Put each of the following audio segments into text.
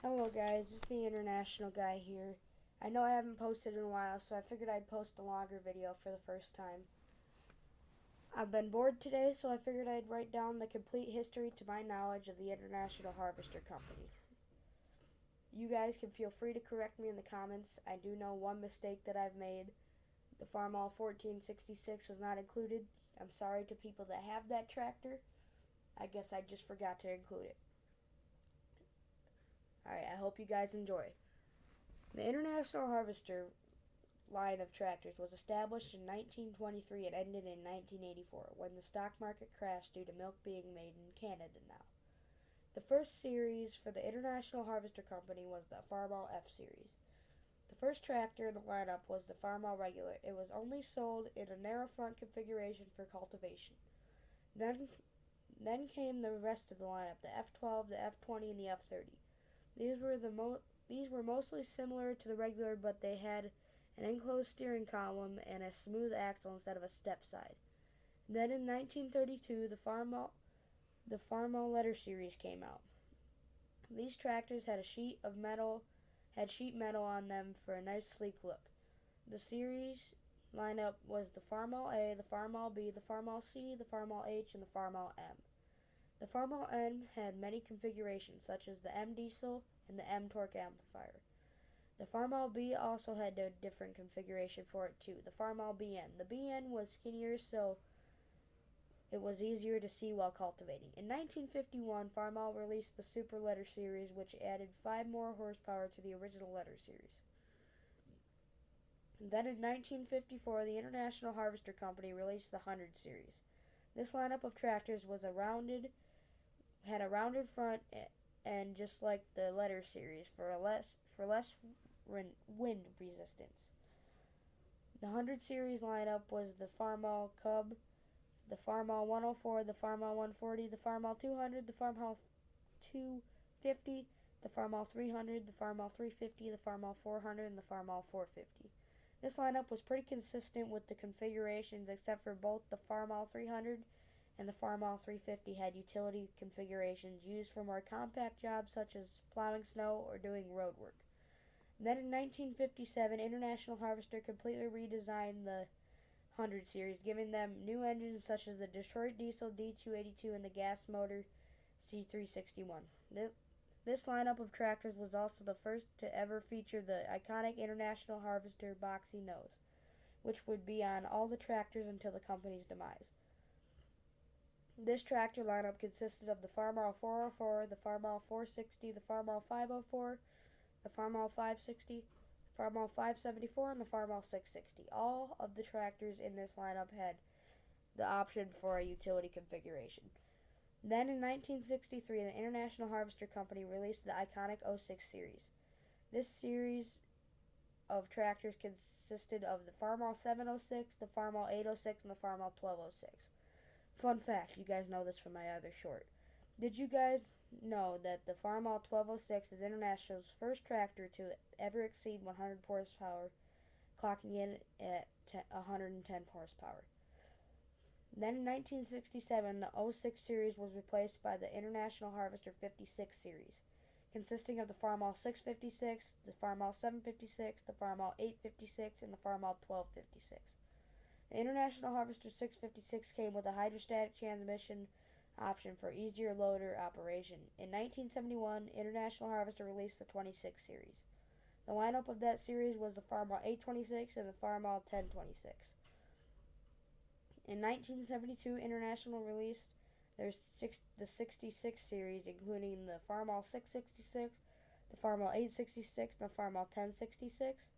Hello guys, it's the International Guy here. I know I haven't posted in a while, so I figured I'd post a longer video for the first time. I've been bored today, so I figured I'd write down the complete history to my knowledge of the International Harvester Company. You guys can feel free to correct me in the comments. I do know one mistake that I've made. The Farmall 1466 was not included. I'm sorry to people that have that tractor. I guess I just forgot to include it. Alright, I hope you guys enjoy. The International Harvester line of tractors was established in 1923 and ended in 1984 when the stock market crashed due to milk being made in Canada now. The first series for the International Harvester Company was the Farmall F Series. The first tractor in the lineup was the Farmall Regular. It was only sold in a narrow front configuration for cultivation. Then came the rest of the lineup, the F12, the F20, and the F30. These were mostly similar to the regular, but they had an enclosed steering column and a smooth axle instead of a step side. Then in 1932, the Farmall Letter Series came out. These tractors had sheet metal on them for a nice sleek look. The series lineup was the Farmall A, the Farmall B, the Farmall C, the Farmall H, and the Farmall M. The Farmall M had many configurations, such as the M diesel and the M torque amplifier. The Farmall B also had a different configuration for it too, the Farmall BN. The BN was skinnier, so it was easier to see while cultivating. In 1951, Farmall released the Super Letter Series, which added 5 more horsepower to the original Letter Series. Then in 1954, the International Harvester Company released the 100 Series. This lineup of tractors had a rounded front and just like the Letter Series for less wind resistance. The 100 Series lineup was the Farmall Cub, the Farmall 104, the Farmall 140, the Farmall 200, the Farmall 250, the Farmall 300, the Farmall 350, the Farmall 400, and the Farmall 450. This lineup was pretty consistent with the configurations, except for both the Farmall 300 and the Farmall 350 had utility configurations used for more compact jobs such as plowing snow or doing road work. Then in 1957, International Harvester completely redesigned the 100 Series, giving them new engines such as the Detroit Diesel D282 and the gas motor C361. This lineup of tractors was also the first to ever feature the iconic International Harvester boxy nose, which would be on all the tractors until the company's demise. This tractor lineup consisted of the Farmall 404, the Farmall 460, the Farmall 504, the Farmall 560, the Farmall 574, and the Farmall 660. All of the tractors in this lineup had the option for a utility configuration. Then in 1963, the International Harvester Company released the iconic 06 series. This series of tractors consisted of the Farmall 706, the Farmall 806, and the Farmall 1206. Fun fact, you guys know this from my other short. Did you guys know that the Farmall 1206 is International's first tractor to ever exceed 100 horsepower, clocking in at 110 horsepower? Then in 1967, the 06 series was replaced by the International Harvester 56 series, consisting of the Farmall 656, the Farmall 756, the Farmall 856, and the Farmall 1256. The International Harvester 656 came with a hydrostatic transmission option for easier loader operation. In 1971, International Harvester released the 26 series. The lineup of that series was the Farmall 826 and the Farmall 1026. In 1972, International released the 66 series, including the Farmall 666, the Farmall 866, and the Farmall 1066,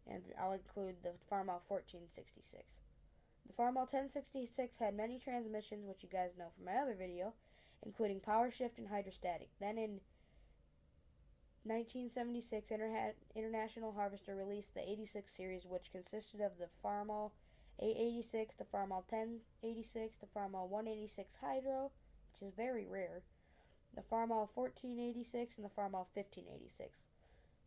and I'll include the Farmall 1466. The Farmall 1066 had many transmissions, which you guys know from my other video, including power shift and hydrostatic. Then in 1976, International Harvester released the 86 series, which consisted of the Farmall 886, the Farmall 1086, the Farmall 186 Hydro, which is very rare, the Farmall 1486, and the Farmall 1586.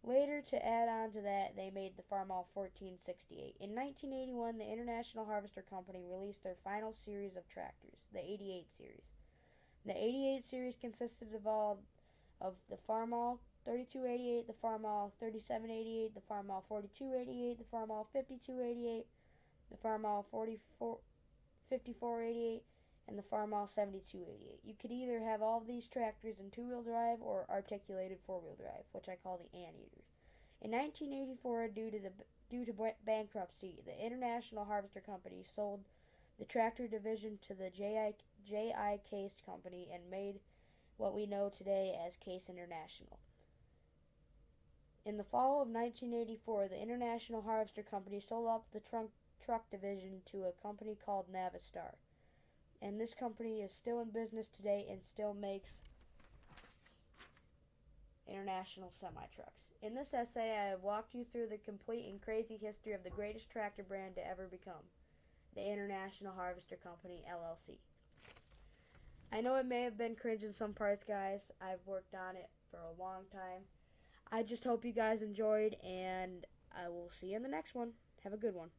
Later, to add on to that, they made the Farmall 1468. In 1981, the International Harvester Company released their final series of tractors, the 88 series. The 88 series consisted of all of the Farmall 3288, the Farmall 3788, the Farmall 4288, the Farmall 5288, the Farmall 5488, and the Farmall 7288. You could either have all of these tractors in two-wheel drive or articulated four-wheel drive, which I call the anteaters. In 1984, due to bankruptcy, the International Harvester Company sold the tractor division to the J.I. Case Company and made what we know today as Case International. In the fall of 1984, the International Harvester Company sold off the truck division to a company called Navistar. And this company is still in business today and still makes international semi-trucks. In this essay, I have walked you through the complete and crazy history of the greatest tractor brand to ever become, the International Harvester Company, LLC. I know it may have been cringe in some parts, guys. I've worked on it for a long time. I just hope you guys enjoyed, and I will see you in the next one. Have a good one.